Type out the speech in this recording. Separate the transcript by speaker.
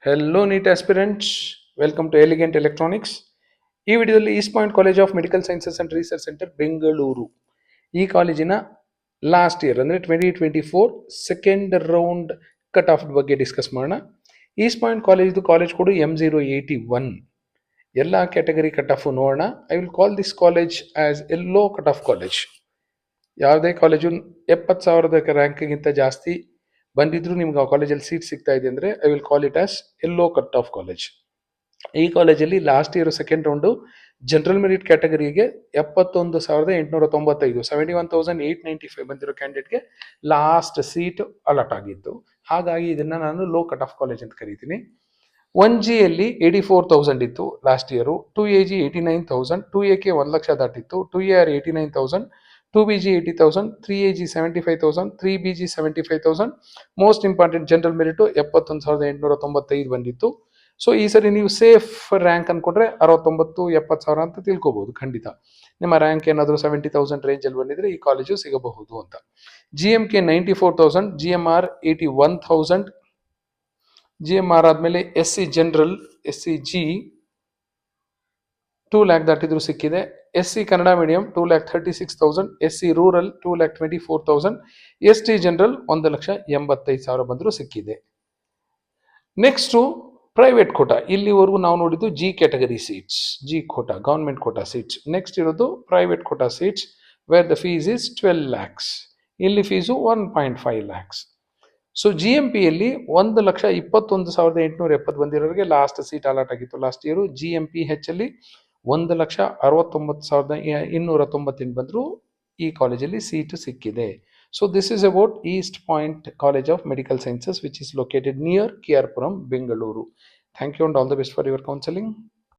Speaker 1: Hello NEET aspirants, welcome to elegant electronics. ಈ ವಿಡಿಯೋದಲ್ಲಿ East Point college of medical sciences and research centre Bengaluru ಈ ಕಾಲೇಜಿನ last year ಅಂದರೆ 2024 second round cut off ಬಗ್ಗೆ discuss ಮಾಡೋಣ. East Point college code M081. ಎಲ್ಲ category cut off ನೋಡೋಣ. I will call this college as yellow cut off college. ಯಾವುದೇ college 70,000 ರ್ಯಾಂಕ್ಗಿಂತ ಜಾಸ್ತಿ ಬಂದಿದ್ರು ನಿಮ್ಗೆ ಆ ಕಾಲೇಜಲ್ಲಿ ಸೀಟ್ ಸಿಗ್ತಾ ಇದೆ ಅಂದರೆ I will call it as yellow cut off college. ಈ ಕಾಲೇಜಲ್ಲಿ last year second round general merit ಕ್ಯಾಟಗರಿಗೆ 71,895 71,895 ಬಂದಿರೋ ಕ್ಯಾಂಡಿಡೇಟ್ಗೆ ಲಾಸ್ಟ್ ಸೀಟ್ ಅಲಾಟ್ ಆಗಿತ್ತು. ಹಾಗಾಗಿ ಇದನ್ನ ನಾನು ಲೋ ಕಟ್ ಆಫ್ ಕಾಲೇಜ್ ಅಂತ ಕರಿತೀನಿ. 1Gಯಲ್ಲಿ 84,000 ಇತ್ತು last year. 2AG 89,000, 2AK 1,00,000 ದಾಟಿತ್ತು, 2AR 89,000, 2BG 80,000, 3AG 75,000, 3BG 75,000. Most important general merit 71,895 ಬಂದಿತ್ತು. ಸೊ ಈ ಸರಿ ನೀವು ಸೇಫ್ ರ್ಯಾಂಕ್ ಅನ್ಕೊಂಡ್ರೆ 69-70,000 ಅಂತ ತಿಳ್ಕೊಬಹುದು. ಖಂಡಿತ ನಿಮ್ಮ ರ್ಯಾಂಕ್ ಏನಾದರೂ 70,000 ರೇಂಜಲ್ಲಿ ಬಂದಿದ್ರೆ ಈ ಕಾಲೇಜು ಸಿಗಬಹುದು ಅಂತ. GMK 94,000, GMR 81,000. GMR ಆದಮೇಲೆ SC ಜನರಲ್, SCG 2 lakh ದಾಟಿದ್ರು ಸಿಕ್ಕಿದೆ. SC Kannada medium 2,36,000, SC rural 2,24,000, ST general 1,85,000 ಬಂದರೂ ಸಿಕ್ಕಿದೆ. Next private quota. ಇಲ್ಲಿವರೆಗೂ ನಾವು ನೋಡಿದ್ದು G category seats, G quota government quota seats. Next ಇರೋದು private quota seats where the fees is 12 lakhs. ಇಲ್ಲಿ ಫೀಸು 1.5 lakhs. ಸೊ GMPಯಲ್ಲಿ 1,21,870 ಬಂದಿರೋರಿಗೆ ಲಾಸ್ಟ್ ಸೀಟ್ ಅಲಾಟ್ ಆಗಿತ್ತು ಲಾಸ್ಟ್ ಇಯರು. GMPH ಅಲ್ಲಿ 1,69,298 ಬಂದರೂ ಈ ಕಾಲೇಜಲ್ಲಿ ಸೀಟು ಸಿಕ್ಕಿದೆ. So this is about East Point College of Medical Sciences, which is located near KR Puram, Bengaluru. Thank you and all the best for your counseling.